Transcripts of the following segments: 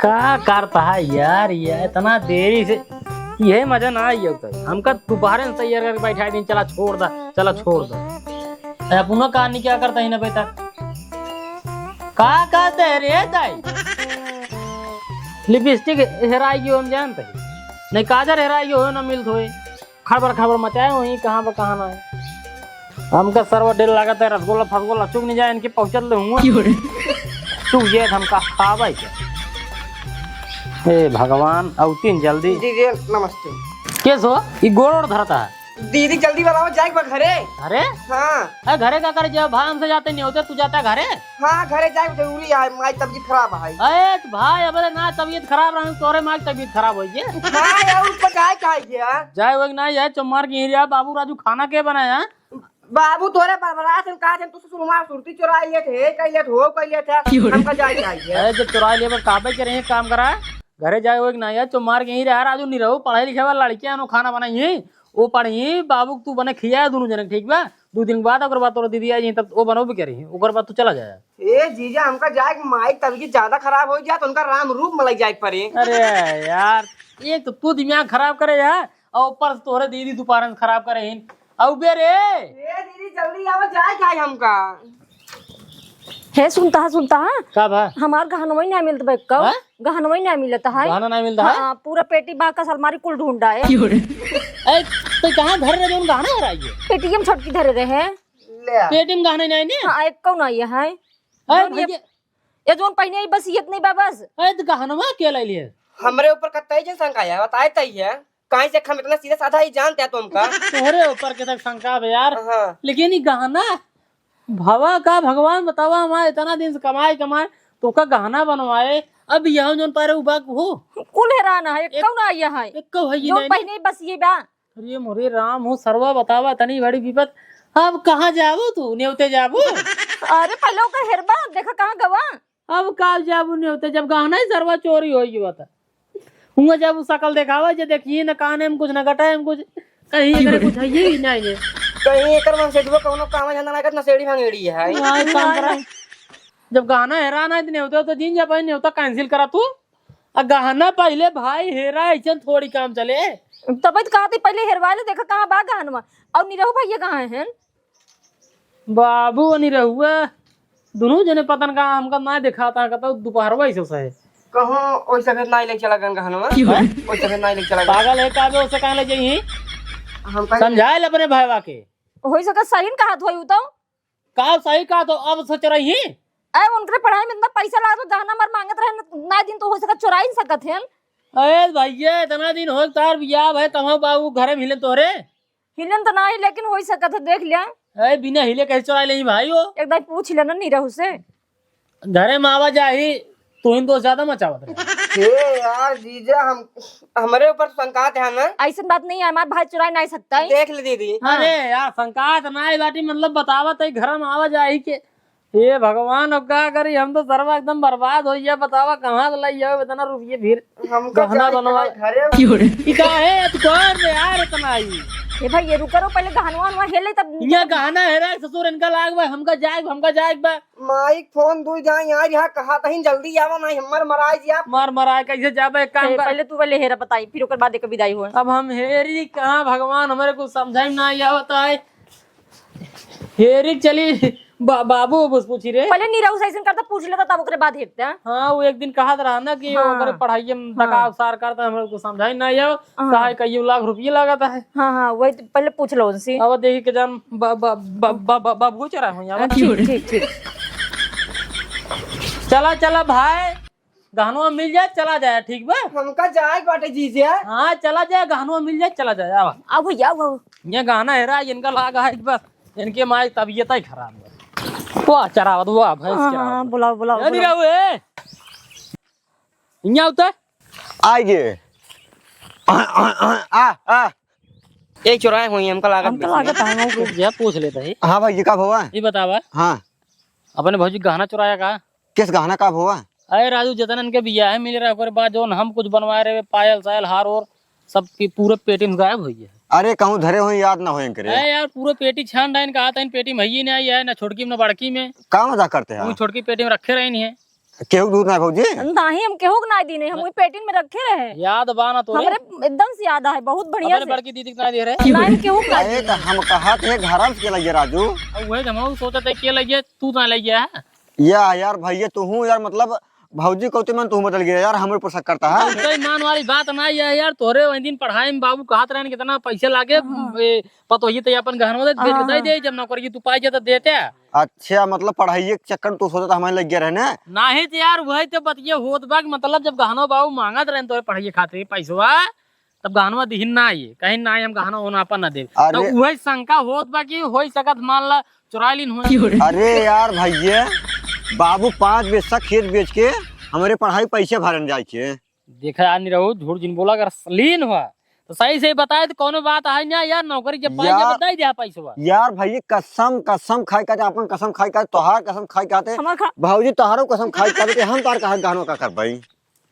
का करता है यार, ये इतना देरी से ये मजा ना आई होता। हमका दोबारा से तैयार करके बैठा दिन, चला छोड़ दा, चला छोड़ दा। पुनः कहानी क्या करता है ना बेटा, का कहते है रे दाई? लिपस्टिक हेराई हो जानते है नहीं, काजर हेराई हो ना मिलत होए, खबर खबर मचाए वही कहाँ पर कहाँ ना है। हमका सर्व डेल लगाता है, रसगुल्ला फसगुल्ला चुग नहीं जाए इनके पहुंचल ले चुग जाए हमका खावा क्या। हे भगवान औतीन जल्दी। दीदी नमस्ते। कैसो ये गोड़ ओड़ धरता है? दीदी जल्दी बताओ, जाए घरे। अरे हाँ घरे का करे, जब भाई हमसे जाते नहीं होते, तू जाता है घरे? हाँ घरे जाए जरूरी है, माई तबीयत खराब है। अरे तो भाई अब ना तबीयत खराब रहा तोरे माँ की तबीयत खराब हो गई। हाँ यार ऊपर जाए क्या जाए वो नहीं है चमार की हिरिया बाबू राजू खाना के बनाया? बाबू तोरे बरबरा से कहा तू सुरमा सुरती चुरा लिए थे, कह लिए हो कह लिए थे, हमका जाए चाहिए। अरे जब चुरा लिए पर काबे के रहे काम करा, घरे जाए वो नहीं है चमार के ही रहा राजू नहीं रहो, पढ़ाई लिखे वाला लड़कियां नो खाना बनाई वो पढ़ी बाबू तू बने खिया दोनों जने ठीक बा। 2 दिन बाद अगर बात दीदी आई तब वो बनो भी कह रही ओकर बाद तू चला जाए। ए जीजा हमका जाए माई तबीयत ज्यादा खराब हो जाए तो उनका राम रूप में लग जाए पड़े। अरे यार एक तो तू दिमाग खराब करे यार, और ऊपर तोहरे दीदी दोपहर खराब करे अब बेरे। ए दीदी जल्दी आओ, जाए क्या हमका। है सुनता का भा हमार गहनवई नहीं मिलत बे, कब गहनवई नहीं मिलता है, खाना नहीं मिलता है। हाँ, पूरा पेटी बाका अलमारी कुल ढूंढा है। ए तो कहां घर रे जोन गाना है राइए? पेटीएम छोटकी धरे रहे हैं, ले पेटीएम गाना नहीं ने। हाँ एक कौन आई है ए भैया ये जोन पहिने ही बस इतनी बा बस। ए तो गानवा के ले लिए हमरे ऊपर कतई जन शंका है, बताए तई है कहीं से हम इतना सीधा साधा ही जानते हैं तुमका। तोहरे ऊपर के तक शंका है यार। हाँ लेकिन ये गाना भवा का भगवान बतावा, हमारे इतना दिन से कमाए तो का गहना बनवाए, अब यहाँ जोन पारे उबा हो कुल हैरान है, एक कौन आई है एक कब है ये जोन नहीं। पहिने ही बस ये बा। अरे मोरे राम हो सर्वा बतावा तनी बड़ी विपत। अब कहाँ जाबू तू न्योते जाबू? अरे पहले का हेरबा देखा कहाँ गवा। अब काल जाबू न्योते जब गहना ही सर्वा चोरी होगी बता हुआ जब सकल देखावा जे देखिए न काने में कुछ न गटाए में कुछ कहीं अगर कुछ है ही नहीं है कहीं एकर मन से दुआ कोनो काम धंधा ना करत नसेड़ी भांगेड़ी है। वहाँ काम करा। जब गहना हेराना है नहीं होता तो जिन जा नहीं होता कैंसिल करा तू। अब गहना पहले भाई हेरा ऐसा थोड़ी काम चले। तब कहा थी पहले हेरवा ले देखा कहाँ बा गहनवा, और निरहु भैया कहाँ हैं? बाबू नहीं रहुआ दोनों जने पतन का हमका ना दिखाता कहता दोपहर वैसे से कहो ओइ सफेद नाई ले चला गन गहनवा, ओइ सफेद नाई ले चला। पागल है का बे उसे कहां ले जाई? हम कहीं समझाए ले अपने भाईवा के हो सका सही कहा धोई तो का सही का तो अब सोच रही है। अरे उनके पढ़ाई में इतना पैसा लगा तो गहना मर मांगत रहे ना दिन तो हो सका चुरा ही नहीं सकत हैं। अरे भैया इतना दिन हो तार बियाह भाई कहाँ बाबू घरे मिले तोरे हिलन तो नहीं लेकिन हो ही सकत है, देख लिया। अरे बिना हिले कैसे चुरा ले भाई हो? एक बार पूछ लेना निरहु से। घरे में आवा जाही तो इन तो ज्यादा मचावत रहे। हे यार जीजा हम हमारे ऊपर शंकात है ना। ऐसी बात नहीं है, हमारा भाई चुरा नहीं सकता है। देख ले दीदी। अरे यार संकात ना बाटी मतलब बतावत है घर में आवा जाही के ये भगवान अब क्या करी, हम तो सर्वा एकदम बर्बाद हो गया। बतावा कहाँ से लाई जाओ इतना रुपये फिर हमका गहना बनवा घरे का है तू कौन रे यार इतना आई ये भाई ये रुका रो पहले गहनवा वहाँ हेले तब ये गहना है रे ससुर इनका लाग बा हमका जाए बा माइक फोन दू जाए यार, यहाँ कहा तहीं जल्दी आवा नहीं हमर मराई जी आप। मराए कैसे जाबे एक काम कर। पहले तू पहले हेरा बताई फिर ओकर बाद एक विदाई हुआ। अब हम हेरी कहाँ भगवान हमारे को समझाई ना आवता है। हेरी चली बाबू बस पूछी रे पहले निरहु से ऐसे करता पूछ लेता तब ओकरे बाद हेरते हैं। हाँ वो एक दिन कहा रहा ना कि ओकरे पढ़ाई में दगाव सार करता हमारे को समझाई ना आओ कहा कई लाख रुपये लगाता है। हाँ हाँ वही तो पहले पूछ लो उनसे। अब देखी के जान बाबू चरा हूँ यहाँ ठीक चला भाई गहनवा मिल जाए चला जाए ठीक बा। हमका जाए बाटे जीजा। हाँ चला जाए गहनवा मिल जाए चला जाए। अब भैया अब ये गहना है इनका लागा है बस इनके माँ तबीयत ही खराब है। वाह चरावत वाह भैंस हाँ बुलाओ बुलाओ नहीं रहू है यहाँ उतर आइए आ एक चुराए हुई हमका लागत ये पूछ लेता है। हाँ भाई ये कब हुआ? ये बतावा हाँ अपने भौजी गहना चुराया का किस गहना कब हुआ? अरे राजू जतन के बिया है मिल रहा है बाद जो हम कुछ बनवाए रहे पायल सायल हार और सब की पूरे पेटी में गायब हुई है। अरे कहूँ धरे हुए याद ना होए करे। अरे यार पूरे पेटी छान डाइन कहा था इन पेटी में ही नहीं आई है ना छोटकी में ना बड़की में। कहाँ मजाक करते हैं? छोटकी पेटी में रखे रहे नहीं है। केहू दूध ना भौजी? नहीं हम केहू ना दी नहीं, हम वही पेटिन में रखे रहे। याद बाना तो हमरे एकदम से याद है, बहुत बढ़िया अपने से। बड़की दीदी कितना दे रहे नहीं केहू ना अरे तो हम कहा थे घर के लगे राजू। अब वही हम सोचते थे के लगे तू ना लग गया है। यार भैया तू हूँ यार, मतलब भौजी कहते मन तू बदल गया यार, हमें पर शक करता है। कोई मान वाली बात ना है यार, तोरे वही दिन पढ़ाई में बाबू कहत रहे कितना पैसे लागे पतो ही तो अपन गहनों दे बेच दे, जब नौकरी तू पाई जाता देते। अच्छा मतलब पढ़ाई के चक्कर में तू सोचता हमें लग गया रहने? नहीं तो यार वही तो बतिये होत बा, मतलब जब गहनो बाबू मांगत रहे तो पढ़ाई खातिर पैसवा, तब गहनवा दिहिन ना आइए, कहीं ना हम गहना होना अपन ना दे, तो वही शंका होत बा कि हो सकत मान ला चुरा लीन हो। अरे यार भैया बाबू 5 बेच खेत बेच के हमारे पढ़ाई पैसे भरन जाए के। देखा यार नहीं रहो झूठ जिन बोला, अगर लीन हुआ तो सही से बताए तो कोनो बात है ना यार, नौकरी जब पाई जब बताई दे पैसा। यार भैया कसम खाई का अपन कसम खाई का, तोहार कसम खाई काते भौजी तोहारो कसम खाई काते, हम तार कहा गहनों का कर भाई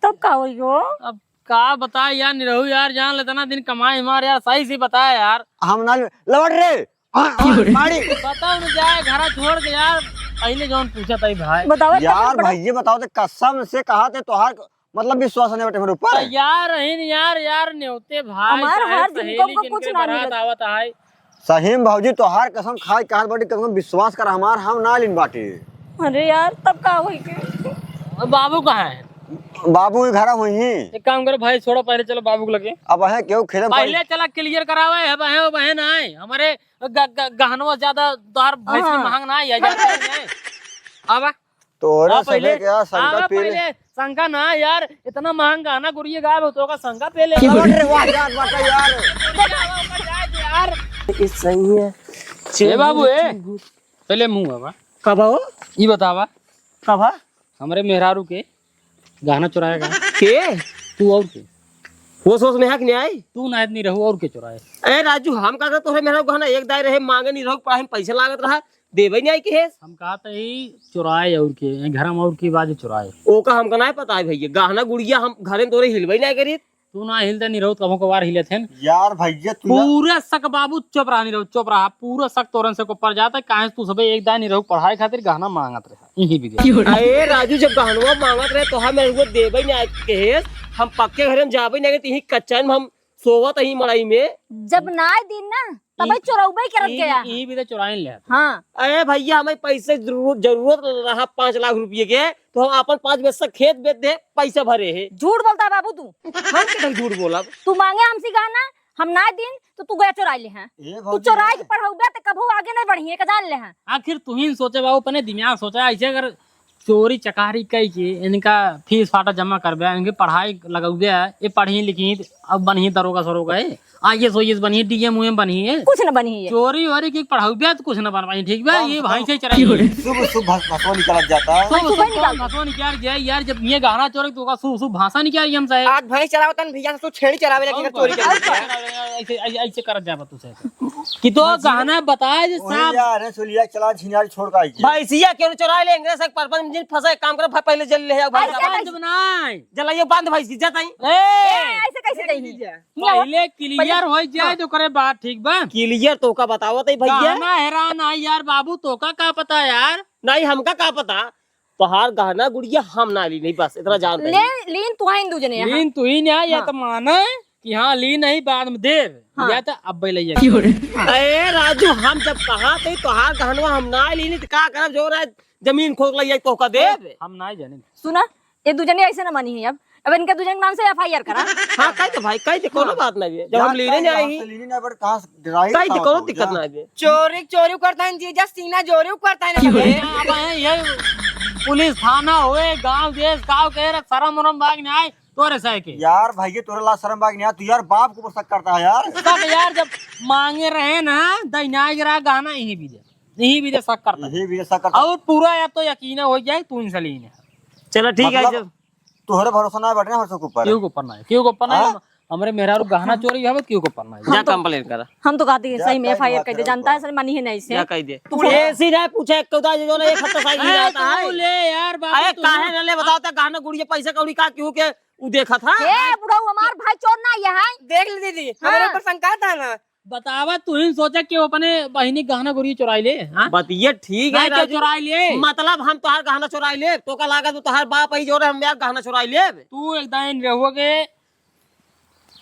तब का होई हो। अब का बताए यार नहीं रहो यार, जान ले इतना दिन कमाए हमारे यार, सही से बताया यार। हम ना लौट रे मारी बताओ न जाए घर छोड़ के यार, पहले जौन पूछा था भाई बताओ यार भैया बताओ तो कसम से कहा थे तोहार मतलब विश्वास नहीं बेटे मेरे ऊपर यार यार न्योते भाई हमार हर जिनको को कुछ ना बारात आवत है। सही में भौजी तोहार कसम खाई कहा बाटी, कसम विश्वास कर हमार हम ना लिन बाटी। अरे यार तब का होई के। बाबू कहाँ है? बाबू के घर हुई। एक काम करो भाई, छोड़ो पहले चलो बाबू को लगे, अब है क्यों खेल पहले चला क्लियर करावे है बहन आए हमारे गहनवा ज्यादा दार भैंस की महंग ना है अब तोरे पहले क्या शंका पहले शंका ना यार, इतना महंगा गहना गुड़िया गायब हो तो का शंका पहले यार सही है। ए बाबू ए पहले मुंह बाबा कब हो ये बतावा कब है हमारे मेहरारू के गहना चुराएगा के? तू और के वो सोच में हक नहीं आई। तू ना इतनी रहू और के चुराए? ए राजू हम का तोरे मेरा गहना एक दाई रहे, मांगे नहीं रहो, पढ़ाई में पैसा लागत रहा, देवे नहीं आई के हेस। हम कहा था ही चुराए और के घर में और की बात चुराए, ओ का हमका नहीं पता है भैया, गहना गुड़िया हम घरे तोरे हिलवे नहीं करी। तू ना हिलते नहीं रहो, कभो कबार हिले थे यार भैया तू पूरा शक बाबू चुप रहा नहीं रहो, चुप रहा पूरा शक तोरन से को पड़ जाता काहे तू सबे एक दाई नहीं रहो, पढ़ाई खातिर गहना मांगत रहा यही भी। अरे राजू जब गहनवा मांगत रहे तो हम मेरे देवे नहीं आई के हेस, हम पक्के घरे में जावे नहीं गए, कच्चा में हम सोवत ही मड़ाई में। जब ना दिन ना तब चोरौबे करत गया। यही भी तो चुराए ले। हाँ अरे भैया हमें पैसे जरूरत रहा 5 लाख रुपये के, तो हम अपन 5 बेच खेत बेच दे पैसे भरे है। झूठ बोलता है बाबू तू। हम के झूठ बोला? तू मांगे हमसे गहना, हम ना दिन तो तू गया चुरा ले हैं। तू चुराई के पढ़ाऊबे तो कभू आगे नहीं बढ़ी का जान ले हैं। आखिर तू ही सोचे बाबू अपने दिमाग सोचा ऐसे अगर चोरी चकारी कई के इनका फीस फाटा जमा करबे, इनकी पढ़ाई लगाउबे ये पढ़ी लिखी अब बनी दरोगा सरोगा है, आईएएस ओएएस बनी डीएम उएम बनी है, कुछ न बनी है। चोरी वोरी की पढ़ाउबे तो कुछ न बन पाई। ठीक है ये भाई से चराई शुभ शुभ भाषा निकल जाता है। भाषा निकाल जाए यार, जब ये गहना चोरी तो शुभ शुभ भाषा निकाल हम चाहे आज भैंस चरावत भैया तू छेड़ी चरावे लेकिन चोरी ऐसे ऐसे कर जा तुझे कि तो गहना बताए जे साहब यार सुलिया चला झिनारी छोड़ का आई भैंसिया क्यों चुरा लेंगे सक परपन में फंसा काम कर पहले जल ले भाई बनाए जलाइए बांध भैंसी जताई ऐसे कैसे नहीं पहले क्लियर हो जाए तो करे बात ठीक बा। क्लियर तो का बतावत है भैया। गहना हैरान आई यार बाबू, तो का पता यार? नहीं हमका का पता, तोहार गहना गुड़िया हम ना ली नहीं, बस इतना जानते ले लीन तू है हिंदू जने लीन तू ही नहीं या तो माना कि हाँ लीन नहीं बाद में देर या तो अब ले अरे राजू हम जब कहा थे तोहार गहनवा हम ना ली नहीं तो का करब, जो रहा जमीन खोक लिया तो का देव हम ना जाने। सुना ये दूजने ऐसे न मानी है, अब इनके दूजने के नाम से एफआईआर करा। हाँ कह दे भाई कह दे, कोनो बात नहीं है, जब हम लेने नहीं आई कह दे, कोनो दिक्कत ना है। चोरी करता है जीजा सीना चोरी करता है ये पुलिस थाना होए गांव देश गांव के शरम उरम बाग नहीं आए तोरे सह के यार भैया तोरे ला शर्म बाग नहीं तू यार बाप को शक करता है यार। सब यार जब मांगे रहे ना दैना गिरा गाना यही भी दे शक करता यही भी शक करता और पूरा या तो यकीन हो जाए तू इनसे लीन है। चलो ठीक है, जब तोहरे भरोसा ना बैठने हमारे ऊपर क्यों को पढ़ना है, क्यों को पढ़ना है? हमारे मेहरारू गहना चोरी है क्यों को पढ़ना है? जा कंप्लेन करा। हम तो कहते हैं सही में एफआईआर कर दे, जानता है सर मानी है नहीं से क्या कह दे तू ऐसी ना पूछे कौदा जो ना एक हफ्ता साइकिल आता है ले यार बाबू अरे काहे न ले बताओ गहना गुड़िया पैसा कौड़ी का क्यों के उ देखा था। ए बुढ़ऊ हमार भाई चोर ना ये है। देख ली दीदी हमारे ऊपर शंका था ना, बतावा तू ही सोचा कि वो अपने बहिनी गहना गुड़िया चुराई ले। हाँ? बात ये ठीक है नहीं क्यों चुराई ले? मतलब हम तोहार गहना चुराई ले तो का लागत तोहार बाप ही जोरे हम यार गहना चुराई ले। तू एकदम रहुआ के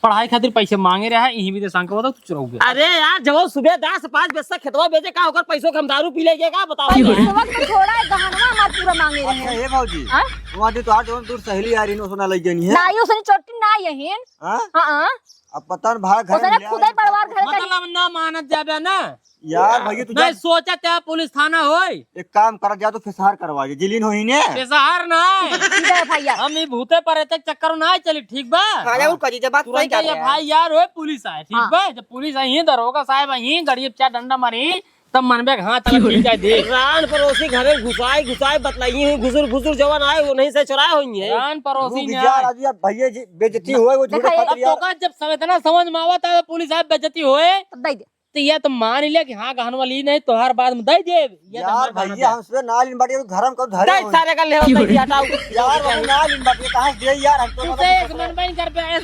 पढ़ाई खातिर पैसे मांगे रहा यही भी तो सांग बता तू चुराओगे। अरे यार जब सुबह 10 से 5 बजे तक खेतवा बेचे का होकर पैसों के हम दारू पी लेंगे का बताओ। इस वक्त में थोड़ा है गहनवा हमार पूरा मांगे रहे अच्छा हैं। ये भाजी हाँ? वहाँ तो आठ दूर सहेली आ रही नो सुना लग गई है। ना यो सनी चोटी ना यहीन। हाँ हां अब पता न भाई घर उसने में खुद ही परिवार घर का मतलब ना मानत जाबे ना। यार भैया तू मैं सोचा था पुलिस थाना होई एक काम कर जा तो फिसार करवा दे जिलीन होई ने बेसहार ना सीधा भैया हम ई भूते पर तक चक्कर ना चली ठीक बा। खाजा वो कजी जब बात सही तुरंत कर ये भाई यार होए पुलिस आए ठीक हाँ। बा। जब पुलिस आई है दरोगा साहब आई गरीब चा डंडा मारी तब मनबे हां चल ठीक है दे। रान पड़ोसी घरे घुसाई बतलाई हुई घुसुर जवान आए वो नहीं से चुराए हुई है। जान पड़ोसी ने यार आज यार भैया जी बेइज्जती हुए वो झूठे देखा पत्र अब तो का जब सब इतना समझ में आवता है पुलिस साहब बेइज्जती होए तब दे दे। तो ये तो मान ले कि हाँ गहन वाली नहीं तो हर बाद में दे दे। यार भैया हमसे ना लिन बाटी घर में को धरे दे सारे का ले होता हटाओ यार हम ना लिन बाटी कहां से दे यार हम तो तुझे एक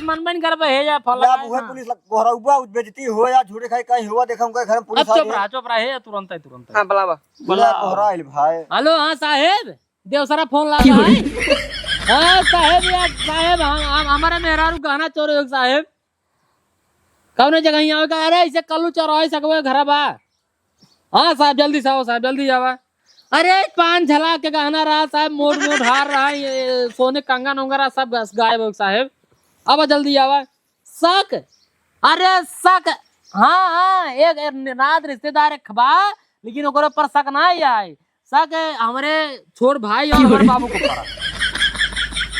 मन कर पे है जा फला या वो पुलिस गोहराउबा बेइज्जती हो या झूठे खाई कहीं हुआ देखा उनके घर में पुलिस आ गई चुप रहा है तुरंत। हां बुलावा बोला गोहराइल भाई हेलो हाँ साहेब देवसरा फोन लगा है। हाँ साहेब यार साहेब हमारे मेहरारू गहना चोरी हो साहेब कौन जगह यहाँ का अरे इसे कल्लू चौराहे सकवे घर बा। हाँ साहब जल्दी से आओ साहब जल्दी जावा। अरे पान झला के गहना रहा साहब मोड़ हार रहा ये सोने कंगन वगैरह सब गायब हो साहेब। अब जल्दी आवा शक अरे शक हाँ एक रात रिश्तेदार एक खबा लेकिन ओकरे पर शक ना आए शक हमारे छोट भाई और हमारे बाबू को पड़ा।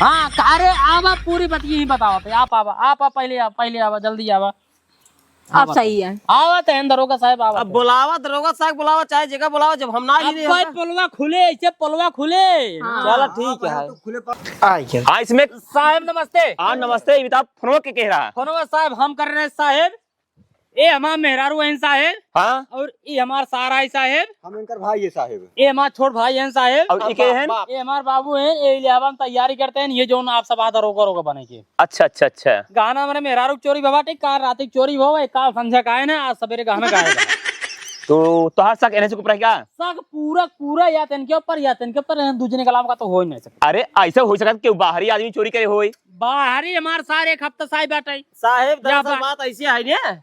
हाँ अरे आवा पूरी बात यही बताओ आप आवा पहले आवा जल्दी आवा। आप सही है। आवा तो दरोगा साहब आवा। अब बुलावा दरोगा साहब बुलावा चाहे जगह बुलावा जब हम ना ही नहीं अब पलवा खुले ऐसे पलवा खुले। चलो ठीक है खुले पर हाँ इसमें साहेब नमस्ते। हाँ नमस्ते बता फोन के कह रहा फोनवा साहब हम कर रहे हैं साहेब ये हमारा मेहरारू हैं साहेब हाँ और ये हमारा सारा है साहेब हम इनकर भाई है साहब ये हमारा छोट भाई हैं साहेब और ये हैं ये हमारे बाबू हैं ये लिहाजा हम तैयारी करते हैं ये जो आप सब आधा रोगा बने के अच्छा गाना हमारे मेहरारू चोरी भवा कार रात की चोरी हो काल संध्या का है ना आज सवेरे गाना गाएगा। तो हर शक एनएच के ऊपर है क्या? सब पूरा या तिनके ऊपर दूसरे के अलावा का तो हो ही नहीं सकता। अरे ऐसा हो सकता कि बाहरी आदमी चोरी करे होए बाहरी हमारे सारे एक हफ्ता साहब बैठे साहेब दरअसल बात ऐसी है ने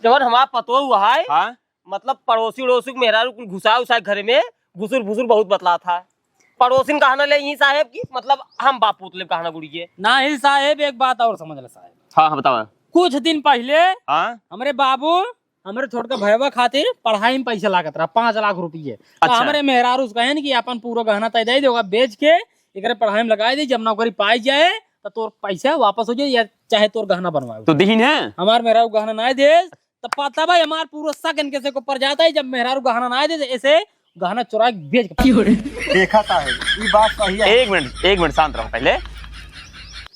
जब हमारा पतो हुआ है हाँ मतलब पड़ोसी उड़ोसी को मेहरा घुसा उसा घर में घुसुर भुसुर बहुत बतला था पड़ोसी कहना ले यही साहेब की मतलब हम बाप पुतले कहना गुड़ी के ना ही साहेब एक बात और समझ ले साहेब हाँ बताओ कुछ दिन पहले हाँ हमारे बाबू हमारे छोटका भैया खातिर पढ़ाई में पैसा लागत रहा 5 लाख रुपये। अच्छा। हमारे मेहरारू कहे कि अपन पूरा गहना तय दे देगा बेच के एक पढ़ाई में लगा दे जब नौकरी पाई जाए तो तोर पैसा वापस हो जाए या चाहे तोर गहना बनवाए तो दीन है हमारे मेहरारू गहना ना दे तो पता भाई हमारे पूरा शक इनके से ऊपर जाता है जब मेहरारू गहना ना दे ऐसे गहना चुरा के बेच के देखा था ये बात सही है। एक मिनट शांत रहो पहले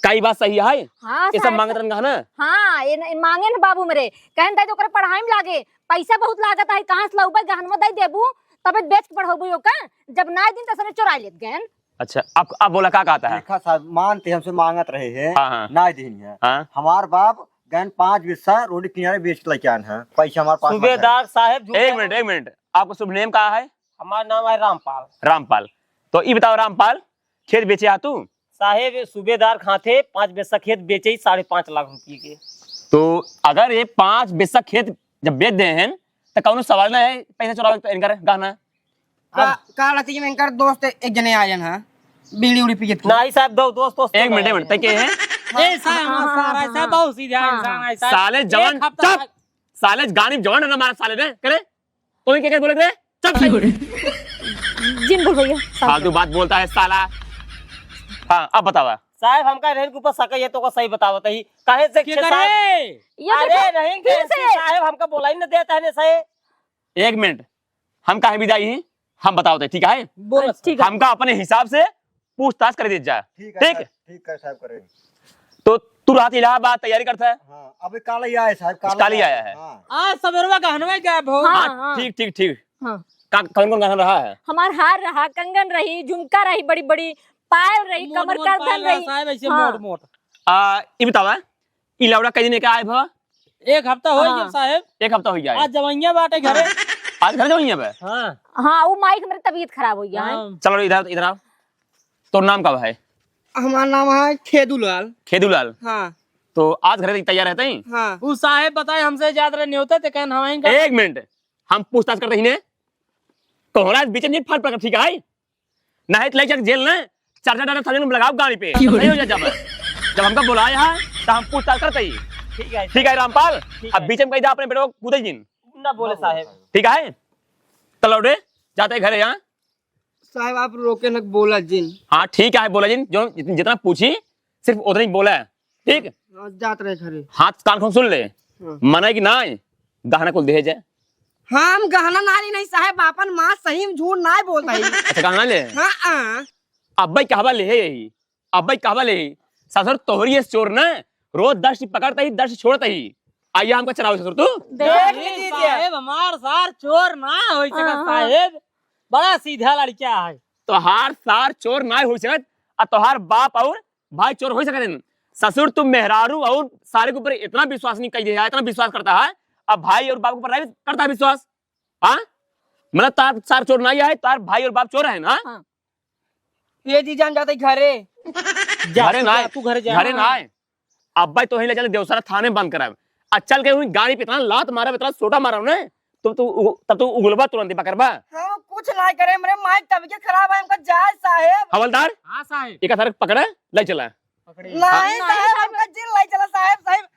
कई बात सही है हाँ ये सब साहब। मांगत रहन ना हाँ ये मांगे ना बाबू मेरे कहन ताई तो ओकरा पढ़ाई में लागे पैसा बहुत लागत है कहां से लउबे गहनवा दई देबू तबे बेच के पढ़ाबू ओका जब ना दिन तसने चुरा लेत गहन। अच्छा अब बोला क्या कहता है? देखा साहब मानते हमसे मांगत रहे हैं हाँ। ना दिन है हाँ हमार बाप गहन 5 बिस्सा रोड किनारे बेच के लेके आन है पैसा हमारे पास मत है। सूबेदार साहेब एक मिनट आपको शुभ नेम कहा है? हमारा नाम है रामपाल। तो ये बताओ रामपाल खेत बेचे आ तू? साहेब सूबेदार खाते 5 बिस्सा खेत बेचे 5.5 लाख रुपये के। तो अगर ये 5 बिस्सा खेत जब बेच दे हैं तो कौन सवाल ना है पैसा चुरा इनकर गहना काल राती में इनकर दोस्त एक जने आयन है बीड़ी उड़ी पी के नहीं साहब दो दोस्त एक मिनट तक है ए साहब बहुत सीधा इंसान है साहब। साले जवान एक हफ्ता- चुप साले जवान जवान है ना मारा साले ने करे तो क्या बोले थे चुप जिन बोल भैया फालतू बात बोलता है साला। हाँ अब बतावा साहब हमका रहन के ऊपर सका ये तो का सही बतावत ही काहे से क्या करे ये अरे देखो, नहीं फिर से। साहब हमका बोला ही न देता है ने सही। एक मिनट हम काहे विदाई हैं हम बताओ ठीक है बोलो ठीक है हमका अपने हिसाब से पूछताछ कर दीजिए ठीक ठीक है ठीक है साहब करेंगे। तो तू रात इलाहाबाद तैयारी करता है हाँ अभी काल ही आया साहब काल ही आया है। हाँ। आज सवेरवा गहनवा क्या बहुत हाँ, हाँ हाँ। ठीक हाँ। कौन कौन गाना रहा है? हमार हार रहा कंगन रही झुमका रही बड़ी बड़ी पायल रही कमर करधन रही साहब ऐसे हाँ। मोट ये बतावा ई लौड़ा कई दिन का आए भा एक हफ्ता हो गया हाँ। साहब। एक हफ्ता हो गया है। आज जवाइयां बाटे घरे। आज घर जाओ पे। हाँ हाँ वो माइक मेरी तबीयत खराब हो गया है। हाँ। चलो इधर इधर आओ। तो नाम कब है? हमारा नाम है खेदूलाल। खेदूलाल। हाँ तो आज घर तैयार रहते हैं? हाँ। वो साहेब बताए हमसे ज्यादा नहीं होता, तो कहन हमारे का एक मिनट, हम पूछताछ करते ही कोहरा बीच में फट पकड़, ठीक है ना? है ले जेल ना चार डाला थाने में लगाओ गाड़ी पे, सही हो जाए। जब हमका बुलाया है तो हम पूछताछ करते ही। ठीक है रामपाल, अब बीच में कही अपने बेटे को कूदे जिन ना बोले साहब। ठीक है? तो लौटे जाते घर यहाँ। साहब आप रोके न बोला जिन। हाँ ठीक है, बोला जिन जो जितना पूछी सिर्फ उतना ही बोला है। ठीक, जात रहे घरे। हाथ कान खोल सुन ले, मना है कि ना गहना को दे जाए। हम गहना नाली नहीं साहब, अपन माँ सही में झूठ ना बोलता ही। अच्छा गहना ले। हाँ अब भाई कहवा ले है यही, अब भाई कहवा ले ससुर तोहरी चोर न रोज 10 पकड़ता ही 10 छोड़ता ही। आइए हमको चलाओ ससुर तू। देख लीजिए साहेब हमार सार चोर ना हो सका साहेब, बड़ा सीधा लड़का है। तोहार सार चोर ना हो सकत, और तोहार बाप और भाई चोर हो सकत। ससुर तुम मेहरारू और सारे के ऊपर इतना विश्वास नहीं कर दिया, इतना विश्वास करता है। अब भाई और बाप के ऊपर करता है विश्वास। हाँ मतलब तार सार चोर नहीं है, तार भाई और बाप चोर है ना? ये जी जान जाते घरे। घरे ना तू घर जा। घरे ना अब भाई तो ही ले चले देवसरा थाने बंद कराए। चल के हुई गाड़ी पे इतना लात मारा, इतना सोटा मारा ना, तब तू उगलबा तुरंत पकड़बा। हम कुछ ना करे, मेरे माँ की तबीयत खराब है, हमका जाए साहब। हवलदार हाँ साहेब एक थार पकड़े ले चला। नहीं साहब, हमका जिन लाई चला साहब। साहब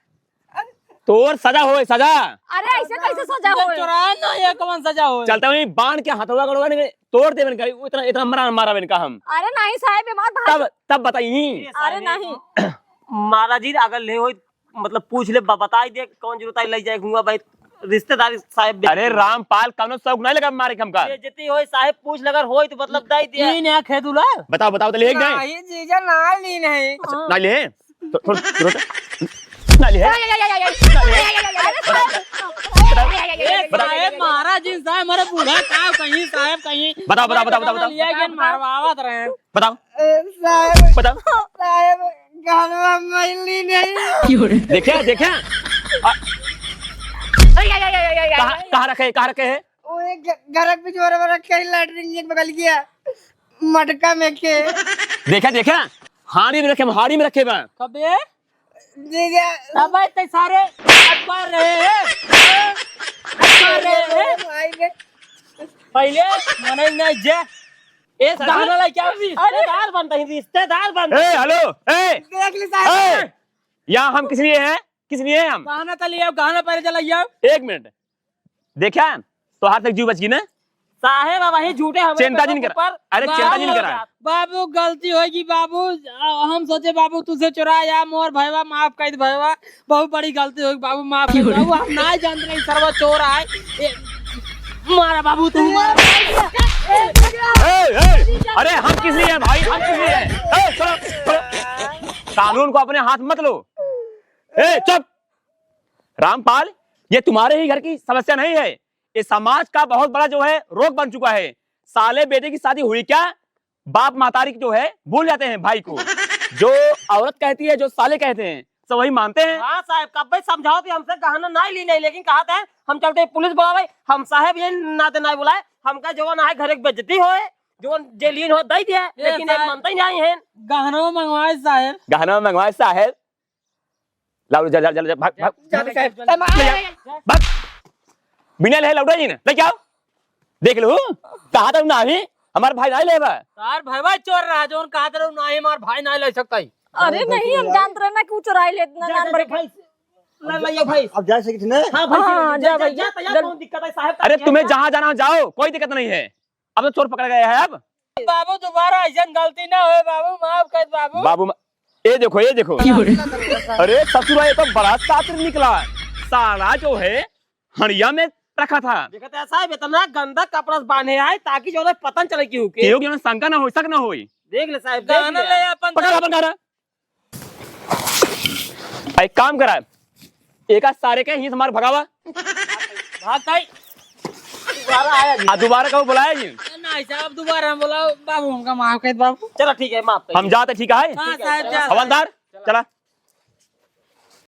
तोर सजा हो सजा। अरे ऐसे कैसे सजा हो? चोरा ना ये कौन सजा हो? चलता हुई बांध के हथौड़ा कड़वा तोड़ दे इनका, इतना इतना मारा इनका हम। अरे नहीं साहब हमार भाई। तब बताइए। अरे नहीं महाराज जी अगर ले हो मतलब पूछ ले, बताई दे कौन जरूरत है ले जाए घूंगा भाई रिश्तेदारी साहब। अरे रामपाल कौनो शौक नहीं लगा मारे हमका। जितनी हो साहब पूछ लगर हो तो मतलब दाई दिया। ये नया खेदूला बताओ बताओ तो ले गए नहीं जीजा ना ली नहीं। ना ले ना ले साहेब महाराज जी साहब हमारे बूढ़ा का कहीं साहेब कहीं बताओ बताओ बताओ बताओ लिया गया मारवावत रहे। बताओ साहब बताओ। साहब गहना मिली नहीं। देखिए देखिए कहाँ रखे है? वो एक घर के पीछे वाला रखा है, लैटरिन एक बगल गया मटका में के। देखा हाड़ी में रखे बा। कबे जीजा अब इतने सारे अखबार रहे पहले मने नहीं जे इस गाना ला क्या रिश्तेदार बनता है, रिश्तेदार बनता है। हेलो देख ली साहब। यहाँ हम किस लिए हैं? किस लिए हैं हम? गाना तो लिया गाना पहले चलाइए। एक मिनट देखा तो हाथ तक जीव बच गई ना? साहेब वही झूठे हमें चिंता जिन कर, अरे चिंता जिन करा। बाबू गलती होगी बाबू, हम सोचे बाबू तुझसे चुराया मोर भैया माफ कर दे भैया, बहुत बड़ी गलती होगी बाबू माफ कर बाबू, हम ना जानते नहीं सर्व चोर है मारा बाबू तू मारा। अरे हम किस लिए हैं भाई? हम किस लिए हैं? चलो कानून को अपने हाथ मत लो। चुप रामपाल, ये तुम्हारे ही घर की समस्या नहीं है, ये समाज का बहुत बड़ा जो है रोग बन चुका है। साले बेटे की शादी हुई क्या, बाप महतारी जो है भूल जाते हैं भाई को। जो औरत कहती है, जो साले कहते हैं, सब वही मानते हैं। हाँ साहब कब भाई समझाओ तो हमसे गहना नहीं ली नहीं, लेकिन कहा था हम चलते पुलिस बुलावे, हम साहब ये नाते नहीं बुलाए, हमका जो ना है घर एक बेइज्जती हो जो जेलियन हो दई दिया, लेकिन एक मानते ही नहीं है। गहनों मंगवाए साहेब, गहना मंगवाए साहेब, लाओ जल जल जल भाग भाग भाग बिना ले लौटा जी ने ले जाओ। देख लो कहा था ना ही हमारे भाई नहीं लेबा। तार भाई चोर रहा जो कहा था ना ही हमार भाई नहीं ले सकता ही। अरे नहीं हम जानते रहे ना कि वो चुराई लेतना नान बड़े भाई ले ले भाई। अब जा सकती ना? हाँ भाई हाँ, जा भाई, जा जा। कौन दिक्कत है साहब? अरे तुम्हें जहाँ जाना हो जाओ, कोई दिक्कत नहीं है। अब तो चोर पकड़ गया है। अब बाबू दोबारा ऐसा गलती ना हो बाबू, माफ कर बाबू। बाबू ये देखो ये देखो। अरे ससुर ये तो बड़ा शातिर निकला, साला जो है हड़िया में रखा था। देखते हैं साहब इतना गंदा कपड़ा बांधे आए ताकि जो है पता न चले क्यों के। क्योंकि हमें शंका ना हो, शक ना हो। देख ले साहब गहना ले अपन पकड़ अपन गाना। एक काम करा, एक सारे के ही हमारे भगावा भाग गई दोबारा कब बुलाया जी? नहीं साहब दोबारा हम बोला बाबू हमका माफ कर बाबू। चलो ठीक है माफ कर। हम जाते ठीक है। हाँ साहब जा। हवलदार चला।